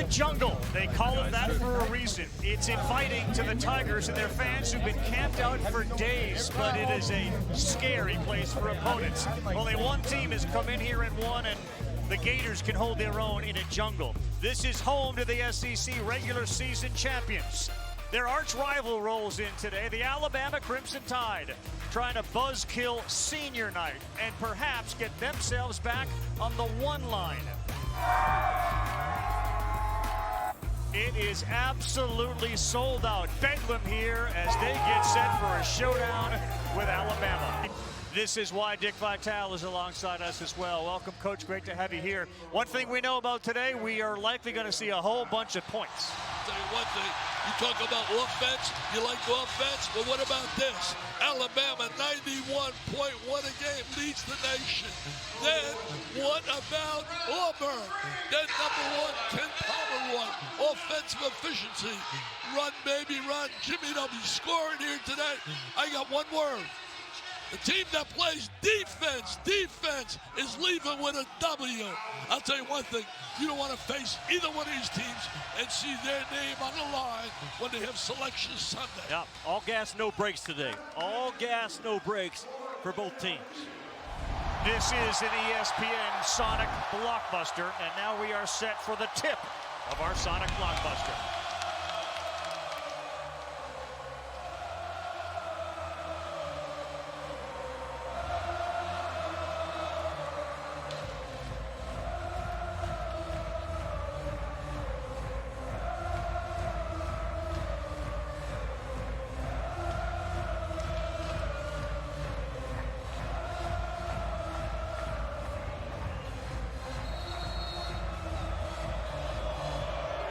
the jungle. They call it that for a reason. It's inviting to the Tigers and their fans who've been camped out for days, but it is a scary place for opponents. Only one team has come in here and won, and the Gators can hold their own in a jungle. This is home to the SEC regular season champions. Their arch rival rolls in today, the Alabama Crimson Tide, trying to buzzkill senior night and perhaps get themselves back on the one line. It is absolutely sold out. Bedlam here as they get set for a showdown with Alabama. This is why Dick Vitale is alongside us as well. Welcome, Coach. Great to have you here. One thing we know about today, we are likely going to see a whole bunch of points. I'll tell you one thing, you talk about offense, you like offense, but what about this? Alabama, 91.1 a game, leads the nation. Then, what about Auburn? Then number one, Ken Palmer one, offensive efficiency. Run, baby, run. Jimmy will be scoring here today. I got one word. The team that plays defense is leaving with a W. I'll tell you one thing, you don't want to face either one of these teams and see their name on the line when they have selection Sunday. Yeah, all gas, no brakes today. All gas, no brakes for both teams. This is an ESPN Sonic Blockbuster, and now we are set for the tip of our Sonic Blockbuster.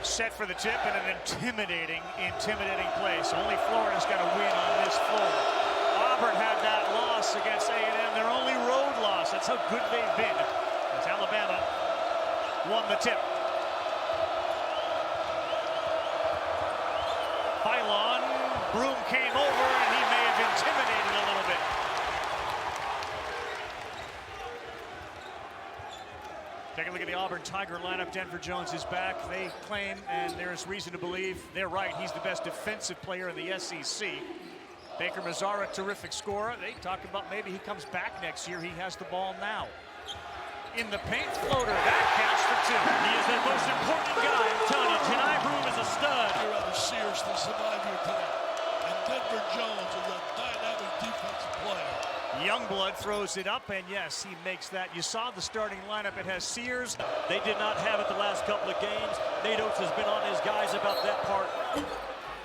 Set for the tip in an intimidating place. Only Florida's got a win on this floor. Auburn had that loss against A&M, their only road loss. That's how good they've been. As Alabama won the tip. Pylon, Broom came over, and he may have intimidated a little bit. Take a look at the Auburn Tiger lineup. Denver Jones is back. They claim, and there's reason to believe they're right, he's the best defensive player in the SEC. Baker Mazzara, terrific scorer. They talk about maybe he comes back next year. He has the ball now. In the paint, floater, that counts for two. He is the most important guy. I'm telling you, tonight Broom is a stud. You're rather Sears to survive here tonight. And Denver Jones is a dynamic defensive player. Youngblood throws it up, and yes, he makes that. You saw the starting lineup. It has Sears. They did not have it the last couple of games. Nate Oates has been on his guys about that part.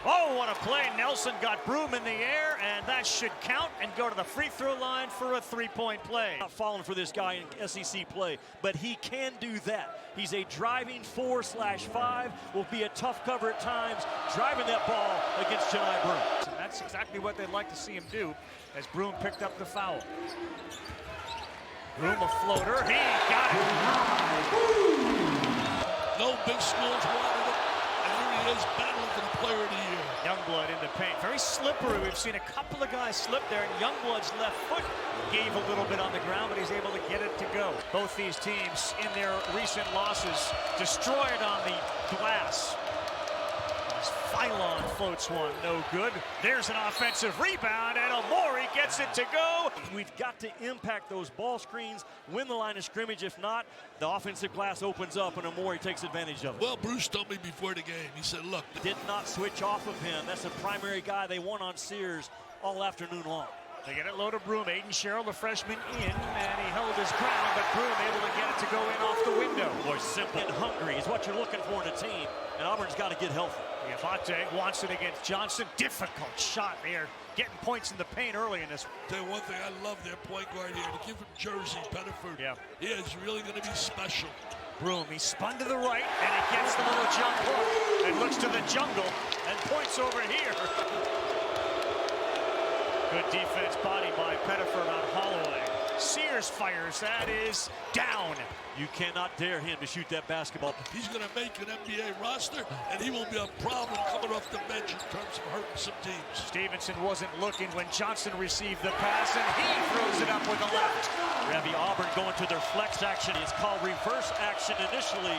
Oh, what a play. Nelson got Broom in the air, and that should count and go to the free throw line for a three-point play. Not falling for this guy in SEC play, but he can do that. He's a driving 4/5, will be a tough cover at times, driving that ball against Chani Broom. And that's exactly what they'd like to see him do as Broom picked up the foul. Broom a floater, he got it. No big schools wanted him, and here he is battling for the player of the year. Youngblood in the paint, very slippery. We've seen a couple of guys slip there, and Youngblood's left foot gave a little bit on the ground, but he's able to get it to go. Both these teams in their recent losses destroyed on the glass. As Phylon floats one, no good. There's an offensive rebound, and Omori gets it to go. We've got to impact those ball screens, win the line of scrimmage. If not, the offensive glass opens up, and Omori takes advantage of it. Well, Bruce told me before the game, he said, look. Did not switch off of him. That's the primary guy they want on Sears all afternoon long. They get it low to Broom. Aiden Sherrill, the freshman, in, and he held his ground, but Broom able to get it to go in off the window. Boy, simple and hungry is what you're looking for in a team, and Auburn's got to get healthy. Yavate wants it against Johnson. Difficult shot there. Getting points in the paint early in this. Tell you one thing, I love their point guard here. To give him Jersey, Pettiford. Yeah. He is really going to be special. Broom, he spun to the right, and he gets the little jump hook and looks to the jungle and points over here. Good defense, body by Pettiford on Holloway. Sears fires, that is down. You cannot dare him to shoot that basketball. He's going to make an NBA roster, and he will be a problem coming off the bench in terms of hurting some teams. Stevenson wasn't looking when Johnson received the pass, and he throws it up with the left. Rabbi Auburn going to their flex action. It's called reverse action initially.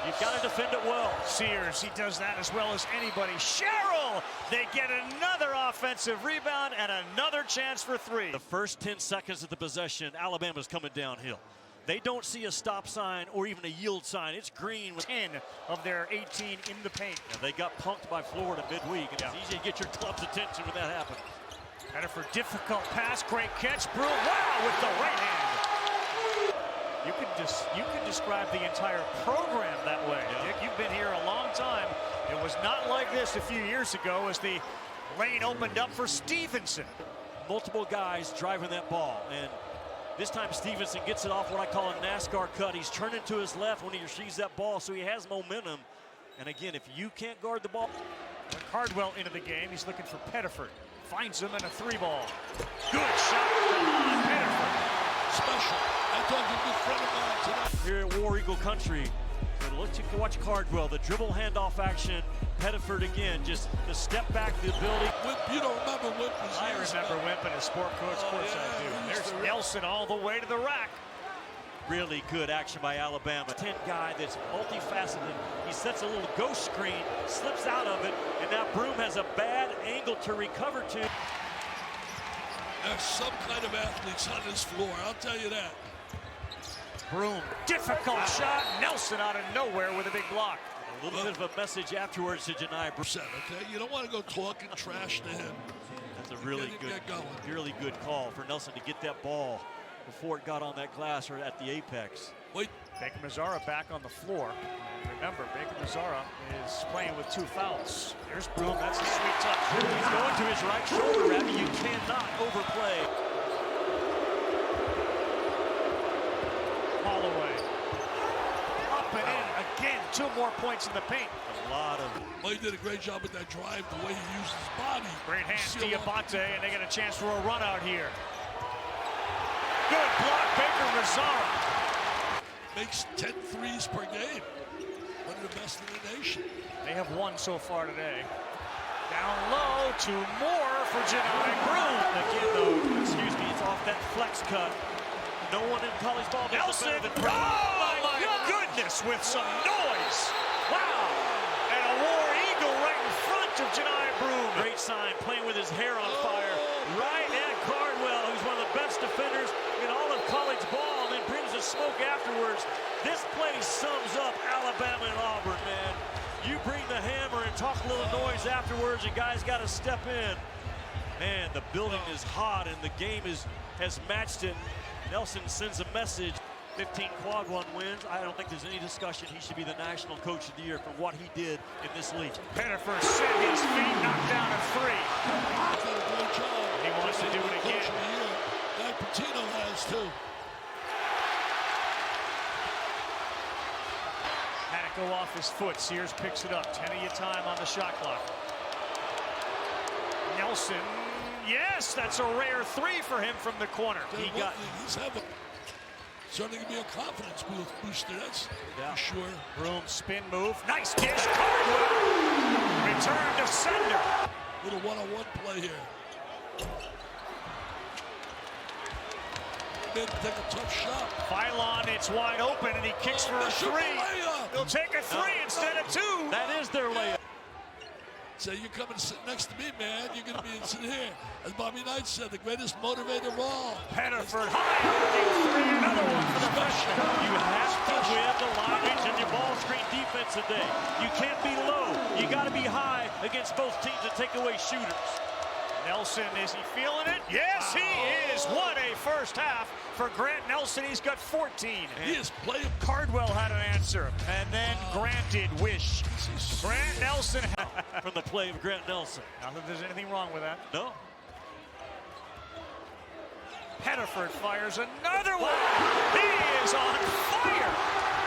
You've got to defend it well. Sears, he does that as well as anybody. Sherrill, they get another offensive rebound and another chance for three. The first 10 seconds of the possession, Alabama's coming downhill. They don't see a stop sign or even a yield sign. It's green. 10 of their 18 in the paint. And they got punked by Florida midweek, and it's easy to get your club's attention when that happens. Pettiford, difficult pass, great catch. Brew, wow, with the right hand. You could describe the entire program that way. Yeah. Dick, you've been here a long time. It was not like this a few years ago as the lane opened up for Stevenson. Multiple guys driving that ball, and this time Stevenson gets it off what I call a NASCAR cut. He's turning to his left when he receives that ball, so he has momentum. And again, if you can't guard the ball. Cardwell into the game. He's looking for Pettiford. Finds him in a three ball. Good shot from Pettiford. Special. I talked to a good friend of mine tonight. Here at War Eagle Country, but look to watch Cardwell, the dribble handoff action. Pettiford again, just the step back, the ability. Wimp, you don't remember Wimp? I remember Wimp and his sport coach. Of course I do. There's Nelson all the way to the rack. Really good action by Alabama. 10 guy that's multifaceted. He sets a little ghost screen, slips out of it, and now Broom has a bad angle to recover to. There's some kind of athletes on this floor, I'll tell you that. Broom, difficult shot. Nelson out of nowhere with a big block. A little bit of a message afterwards to Janai Broom. Okay? You don't want to go talking trash to him. That's a really good call for Nelson to get that ball before it got on that glass or at the apex. Wait. Baker Mazzara back on the floor. Remember, Baker Mazzara is playing with 2 fouls. There's Broom, that's a sweet touch. He's going to his right shoulder, Abby. You cannot overplay. Holloway. Up and in again. 2 more points in the paint. A lot of. Well, he did a great job with that drive, the way he used his body. Great hands, Diabate, and they get a chance for a run out here. Good block, Baker Mazzara. Makes 10 threes per game. One of the best in the nation. They have 1 so far today. Down low, 2 more for Janai Broom. Again, though, excuse me, it's off that flex cut. No one in college ball. Nelson, oh my goodness, with some noise. Wow. And a War Eagle right in front of Janai Broom. Great sign, playing with his hair on fire. Right at Cardwell, who's one of the best defenders in all of college ball, and then brings the smoke afterwards. This play sums up Alabama and Auburn, man. You bring the hammer and talk a little noise afterwards, and guys got to step in. Man, the building is hot, and the game has matched it. Nelson sends a message. 15 quad 1 wins. I don't think there's any discussion. He should be the National Coach of the Year for what he did in this league. Pettiford set his feet, knocked down a 3. He's done a great job. He wants to do it again. Guy Patino has too. Had it go off his foot. Sears picks it up. 10 of your time on the shot clock. Nelson, yes, that's a rare 3 for him from the corner. He's having certainly gonna be a confidence booster. That's for sure. Broom spin move. Nice dish. Cardwell. Return to sender. Little one-on-one play here. Mid take a tough shot. Phylon, it's wide open, and he kicks for a 3. He'll take a 3 instead of 2. That is their layup. Say, you're coming to sit next to me, man. You're going to be sitting here. As Bobby Knight said, the greatest motivator of all. Pettiford, high, 3, another one for the freshman. You have to win the lineage in your ball screen defense today. You can't be low. You got to be high against both teams and take away shooters. Nelson, is he feeling it? Yes, he is. What a first half for Grant Nelson. He's got 14. He is playing. Cardwell had an answer, and then Grant did wish. Grant Nelson. From the play of Grant Nelson. Not that there's anything wrong with that. No. Pettiford fires another one. He is on fire.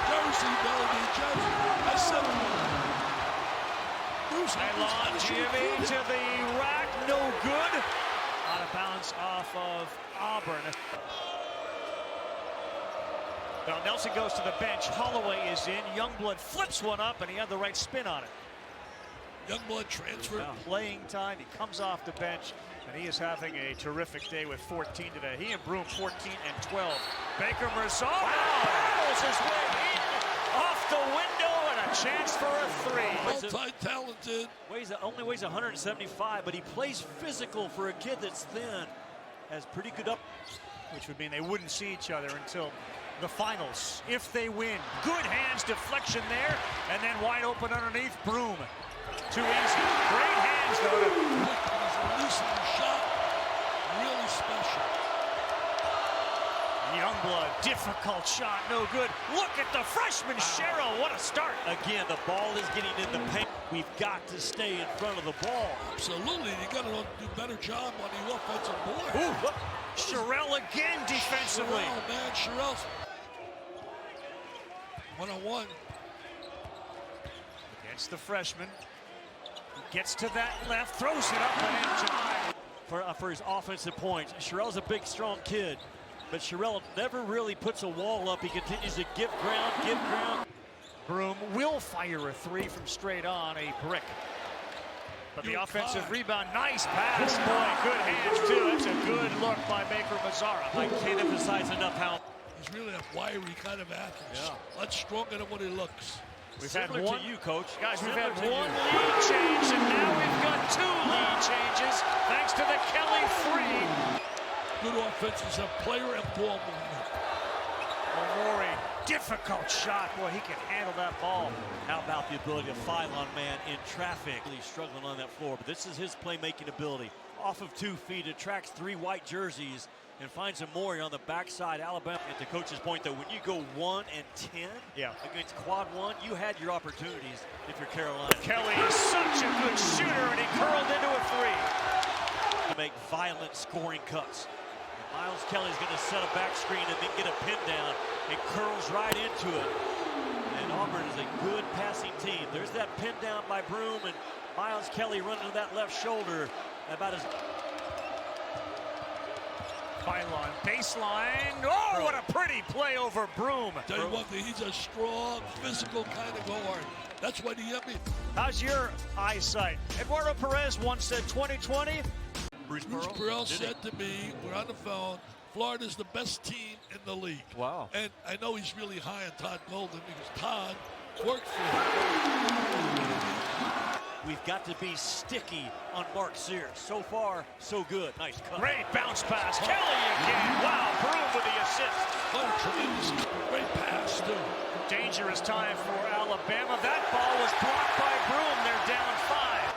Jersey, baby, Jersey. I said it. Phylon, Jimmy to the rack, no good. Out of bounds off of Auburn. Well, Nelson goes to the bench. Holloway is in. Youngblood flips one up, and he had the right spin on it. Youngblood transfer. Playing time. He comes off the bench, and he is having a terrific day with 14 today. He and Broom 14 and 12. Baker Mazzara battles his way in off the window chance for a three. Multi-talented. Only weighs 175, but he plays physical for a kid that's thin. Has pretty good up. Which would mean they wouldn't see each other until the finals, if they win. Good hands, deflection there, and then wide open underneath, Broom. Too easy. Great hands, though. He's releasing the shot. Really special. Youngblood, difficult shot, no good. Look at the freshman, Cheryl, what a start. Again, the ball is getting in the paint. We've got to stay in front of the ball. Absolutely, you got to do a better job on the offensive board. Ooh, Sherelle again defensively. Sherelle, man, Sherelle's one-on-one. Against the freshman. He gets to that left, throws it up and in For his offensive points. Sherelle's a big, strong kid, but Sherelle never really puts a wall up. He continues to give ground. Broom will fire a three from straight on, a brick. But the offensive rebound, nice pass. Boy, good hands, too. That's a good look by Baker Mazzara. I can't emphasize enough how he's really a wiry kind of athlete. Yeah. Much stronger than what he looks. We've had one to you, Coach. Guys, we've had one lead change, and now we've got two lead changes, thanks to the Kelly three. Good offense is a player and ball movement. Omori, difficult shot. Boy, he can handle that ball. How about the ability to file on man in traffic? He's struggling on that floor, but this is his playmaking ability. Off of 2 feet, attracts 3 white jerseys and finds Omori on the backside. Alabama, at the coach's point, though, when you go 1 and 10 against quad 1, you had your opportunities if you're Carolina. Kelly is such a good shooter, and he curled into a three. To make violent scoring cuts. And Miles Kelly's going to set a back screen and then get a pin down. It curls right into it. And Auburn is a good passing team. There's that pin down by Broom, and Miles Kelly running to that left shoulder. About as Pylon baseline. Oh, what a pretty play over Broom. Tell you what, he's a strong, physical kind of guard. That's what he had me. How's your eyesight? Eduardo Perez once said 2020. Bruce Pearl said to me, we're on the phone, Florida's the best team in the league. Wow. And I know he's really high on Todd Golden because Todd worked for him. We've got to be sticky on Mark Sears. So far, so good. Nice cut. Great bounce pass. Kelly again. Wow, Broom with the assist. What a tremendous, great pass, too. Dangerous time for Alabama. That ball was blocked by Broom. They're down 5.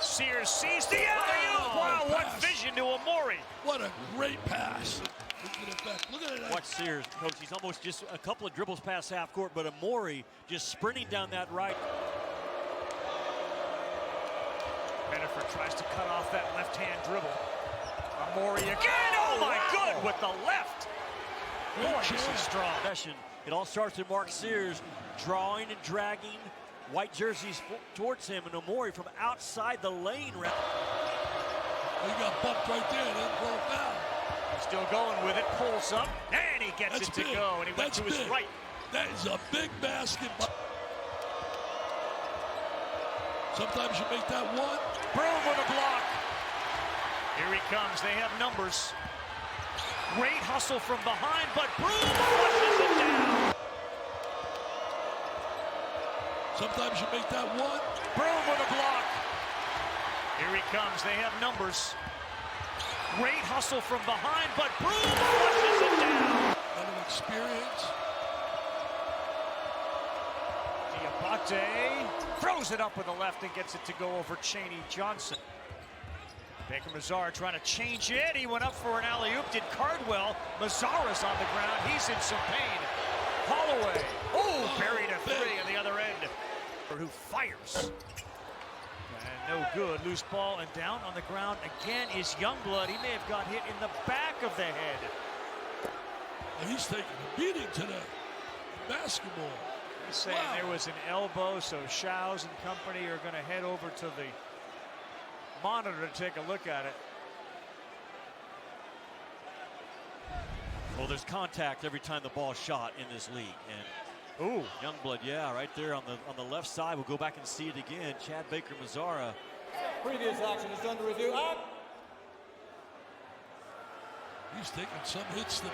Sears sees the alley-oop. Wow, what vision to Omori. What a great pass. Look at it. Watch Sears, Coach. He's almost just a couple of dribbles past half court, but Omori just sprinting down that right. Beneford tries to cut off that left-hand dribble. Omori again. Oh, my good with the left. Boy, this is strong. It all starts with Mark Sears drawing and dragging white jerseys towards him, and Omori from outside the lane. He got bumped right there. Then pull it down. Still going with it, pulls up, and he gets it to go, and he went to his right. That is a big basketball. Sometimes you make that one. Broom with a block. Here he comes. They have numbers. Great hustle from behind, but Broom flushes it down. Sometimes you make that one. Broom with a block. Here he comes. They have numbers. Great hustle from behind, but Broom flushes it down. A little experience. Diabate throws it up with the left and gets it to go over Chaney Johnson. Baker Mazzara trying to change it. He went up for an alley-oop. Did Cardwell. Mazzara's on the ground. He's in some pain. Holloway. Oh, buried a three on the other end. Who fires. And no good. Loose ball and down on the ground again is Youngblood. He may have got hit in the back of the head. And he's taking a beating today. Basketball. He's saying there was an elbow, so Shows and company are going to head over to the monitor to take a look at it. Well, there's contact every time the ball's shot in this league, and ooh, Youngblood, yeah, right there on the left side. We'll go back and see it again. Chad Baker Mazzara. Previous action is under review. He's taking some hits today.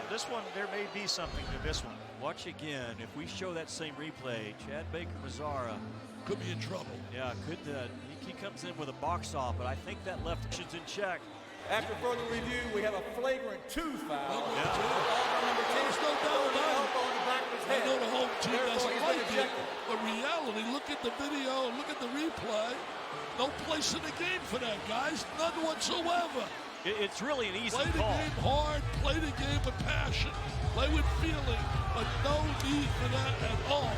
This one, there may be something to this one. Watch again. If we show that same replay, Chad Baker-Mazara could be in trouble. Yeah, could. He comes in with a box off, but I think that left is in check. After further review, we have a flagrant 2 foul. There's no doubt about it. I know the home team doesn't like it, but reality, look at the video, look at the replay. No place in the game for that, guys. None whatsoever. It's really an easy call. Play the game hard, play the game with passion, play with feeling, but no need for that at all.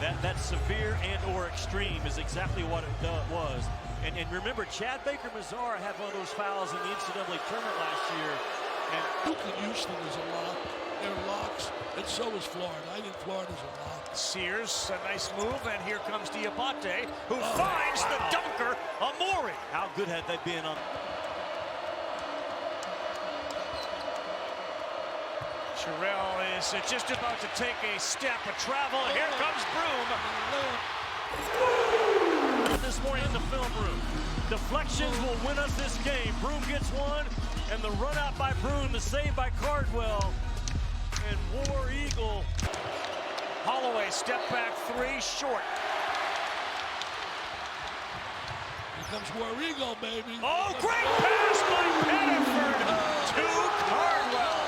That severe and or extreme is exactly what it was. And remember, Chad Baker-Mazara had one of those fouls in the NCAA tournament last year. And Duke and Houston is a lock. They're locks, and so is Florida. I think Florida's a lock. Sears, a nice move, and here comes Diabate, who finds the dunker, Amori. How good had they been on? Sherrill is just about to take a step of travel. Here comes Broom. This morning in the film room. Deflections will win us this game. Broom gets one, and the run out by Broom, the save by Cardwell. And War Eagle. Holloway, step back three, short. Here comes War Eagle, baby. Oh, great pass by Pettiford to Cardwell.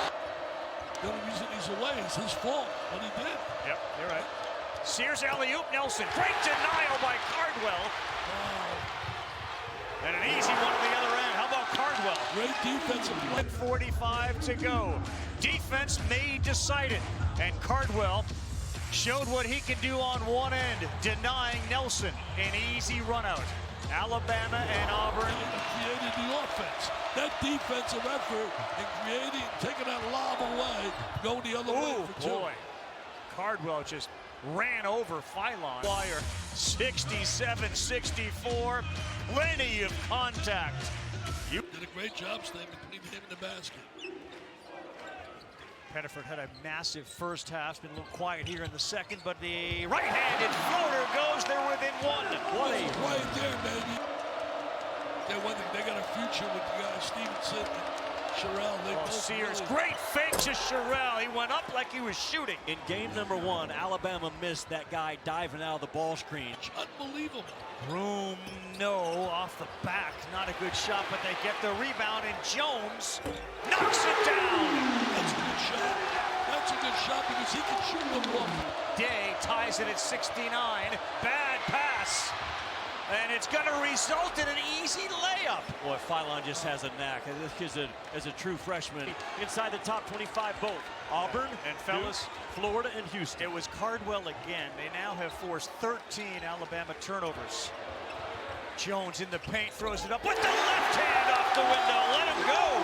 The only reason he's away is his fault, but he did. Yep, you're right. Sears alley-oop, Nelson. Great denial by Cardwell. And an easy one on the other end. How about Cardwell? Great defensive play. 1:45 to go. Defense may decide it. And Cardwell showed what he can do on one end, denying Nelson an easy run out. Alabama and Auburn created the offense. That defensive effort in creating, taking that lob away, going the other way for two. Boy. Cardwell just ran over Philon. Wire 67-64. Plenty of contact. You did a great job staying between him and the basket. Pettiford had a massive first half. Been a little quiet here in the second, but the right-handed floater goes. They're within one. What a right there, baby. They got a future with the guys Stevenson and Sherrill. Sears, great fake to Sherrill. He went up like he was shooting. In game number one, Alabama missed that guy diving out of the ball screen. Unbelievable. Broom, no, off the back. Not a good shot, but they get the rebound, and Jones knocks it down. That's a good shot. That's a good shot because he can shoot the ball. Day ties it at 69. Bad pass. And it's going to result in an easy layup. Boy, Philon just has a knack. This kid is a true freshman. Inside the top 25 both. Auburn and fellas, Duke, Florida and Houston. It was Cardwell again. They now have forced 13 Alabama turnovers. Jones in the paint, throws it up with the left hand off the window. Let him go.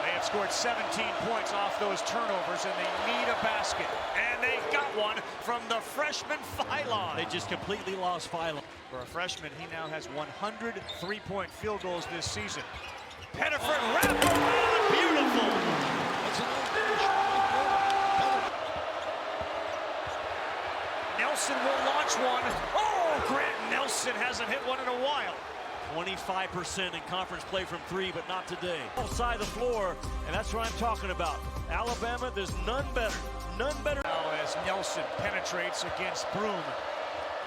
They have scored 17 points off those turnovers, and they need a basket. And they got one from the freshman Philon. They just completely lost Philon. For a freshman, he now has 100 three-point field goals this season. Pettiford wrap around, beautiful. That's another finish. Nelson will launch one. Oh, Grant Nelson hasn't hit one in a while. 25% in conference play from three, but not today. Outside the floor, and that's what I'm talking about. Alabama, there's none better. None better. Now as Nelson penetrates against Broom.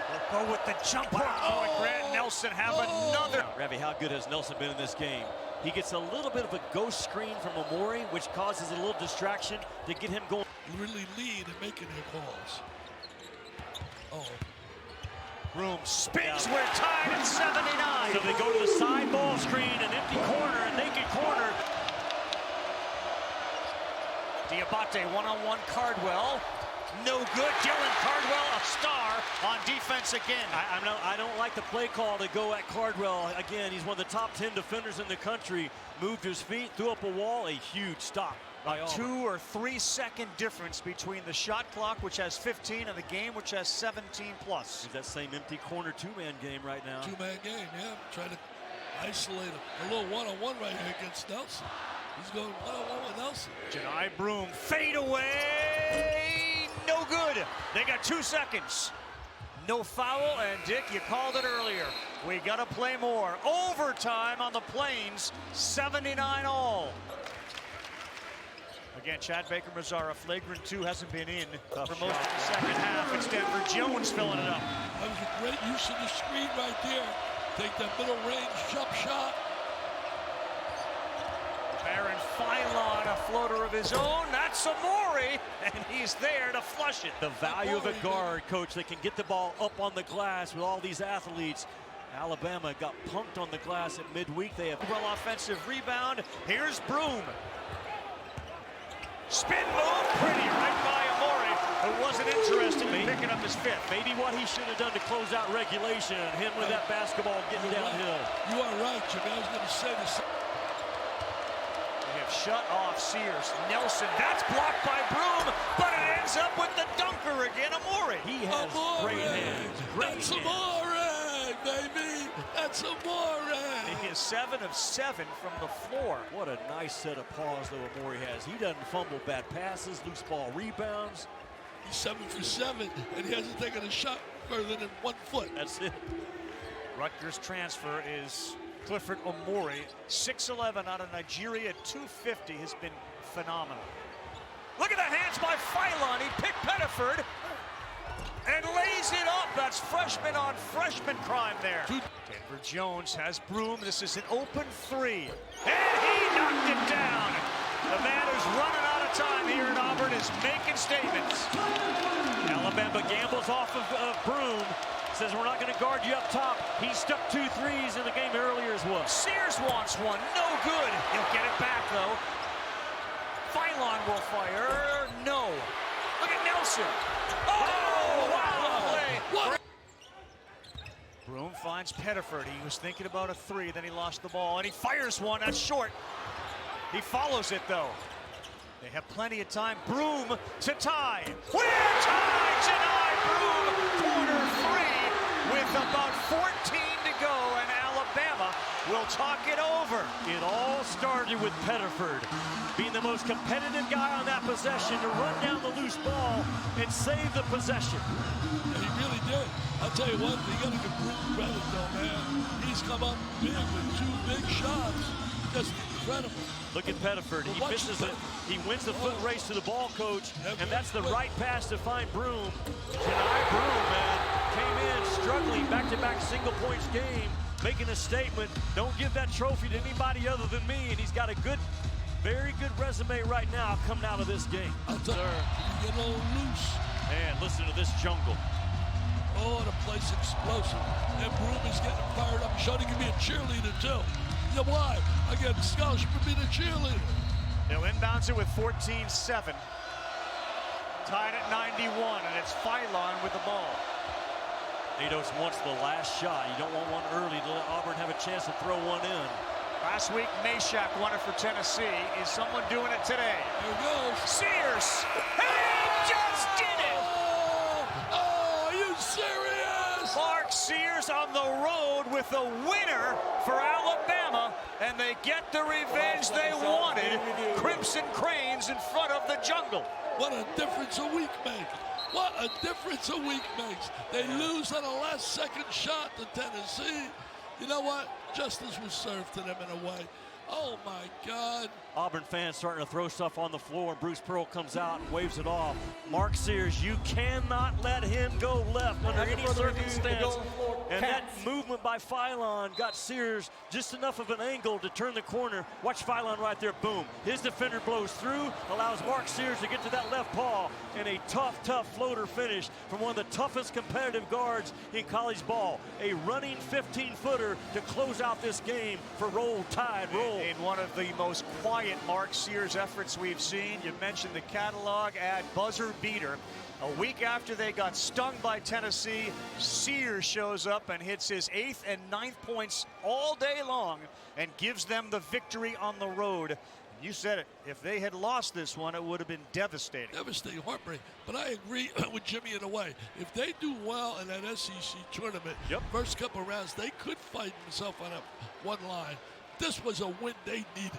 They'll go with the jumper. Oh, and Grant Nelson have another. Ravi, how good has Nelson been in this game? He gets a little bit of a ghost screen from Amori, which causes a little distraction to get him going. Really lead in making their calls. Broom spins. We're tied at 79. So they go to the side ball screen, an empty corner, a naked corner. Diabate one-on-one Cardwell. No good. Dylan Cardwell, a star on defense again. I don't like the play call to go at Cardwell. Again, he's one of the top 10 defenders in the country. Moved his feet, threw up a wall, a huge stop. A 2 or 3 second difference between the shot clock, which has 15, and the game, which has 17 plus. It's that same empty corner two-man game right now. Two-man game, yeah. Trying to isolate him. A little one-on-one right here against Nelson. He's going one-on-one with Nelson. Janai Broom, fade away. No good. They got 2 seconds. No foul, and Dick, you called it earlier. We got to play more. Overtime on the Plains, 79 all. Again, Chad Baker-Mazara, flagrant 2, hasn't been in for most of the second half. It's Denver Jones filling it up. That was a great use of the screen right there. Take that middle range jump shot. Baron Philon, a floater of his own. That's Amori, and he's there to flush it. The value of a guard, coach, that can get the ball up on the glass with all these athletes. Alabama got punked on the glass at midweek. They have well offensive rebound. Here's Broom. Spin move, pretty right by Amori, who wasn't interested in picking up his fifth. maybe what he should have done to close out regulation, and him with that basketball getting downhill. You are right, Jimmy. I was going to say this. They have shut off Sears. Nelson, that's blocked by Broom, but it ends up with the dunker again, Amori. He has great hands. That's Amore, baby. That's Amore. He is 7 of 7 from the floor. What a nice set of paws though Amori has. He doesn't fumble bad passes, loose ball rebounds. He's 7 for 7, and he hasn't taken a shot further than 1 foot. That's it. Rutgers transfer is Clifford Amori, 6'11" out of Nigeria, 250, has been phenomenal. Look at the hands by Philon. He picked Pettiford and lays it up. That's freshman on freshman crime there. Denver Jones has Broom. This is an open 3. And he knocked it down. The man who's running out of time here in Auburn is making statements. Alabama gambles off of Broom. Says we're not going to guard you up top. He stuck 2 threes in the game earlier as well. Sears wants one. No good. He'll get it back, though. Philon will fire. No. Look at Nelson. Oh, wow. Play. Broom finds Pettiford. He was thinking about a 3, then he lost the ball, and he fires one. That's short. He follows it, though. They have plenty of time. Broom to tie. We're tied tonight. Broom, corner 3 with about 14 to go, and Alabama will talk it over. It all started with Pettiford being the most competitive guy on that possession to run down the loose ball and save the possession. Yeah, he really did. I'll tell you what, you got to give Broom credit, though, man. He's come up big with 2 big shots. Just incredible. Look at Pettiford. He misses it. He wins the foot race to the ball, coach, and that's the right pass to find Broom. Tonight, Broom, man, came in struggling, back-to-back single points game, making a statement. Don't give that trophy to anybody other than me, and he's got a good, very good resume right now coming out of this game. I'll tell you, you get a little loose. And listen to this jungle. Oh, the place explosive. And Broom is getting fired up. He showed he can be a cheerleader, too. You know why? I get a scholarship for being a cheerleader. They'll inbounds it with 14-7. Tied at 91, and it's Philon with the ball. Nados wants the last shot. You don't want one early to let Auburn have a chance to throw one in. Last week, Meshack won it for Tennessee. Is someone doing it today? Here it goes. Sears! He just did it! Oh, are you serious? Mark Sears on the road with a winner for Alabama, and they get the revenge they wanted. Crimson Cranes in front of the jungle. What a difference a week makes. What a difference a week makes. They lose on a last-second shot to Tennessee. You know what? Justice was served to them in a way. Oh, my God. Auburn fans starting to throw stuff on the floor, and Bruce Pearl comes out and waves it off. Mark Sears, you cannot let him go left under any circumstance. And that movement by Philon got Sears just enough of an angle to turn the corner. Watch Philon right there, boom. His defender blows through, allows Mark Sears to get to that left paw, and a tough, tough floater finish from one of the toughest competitive guards in college ball. A running 15-footer to close out this game for Roll Tide Roll. In one of the most quiet Mark Sears efforts we've seen. You mentioned the catalog at buzzer beater. A week after they got stung by Tennessee, Sears shows up and hits his 8th and 9th points all day long and gives them the victory on the road. You said it. If they had lost this one, it would have been devastating. Devastating, heartbreak. But I agree with Jimmy in a way. If they do well in that SEC tournament, first couple of rounds, they could fight themselves on a one line. This was a win they needed.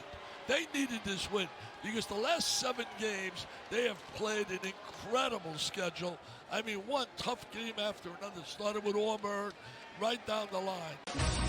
They needed this win because the last 7 games, they have played an incredible schedule. I mean, one tough game after another. Started with Auburn, right down the line.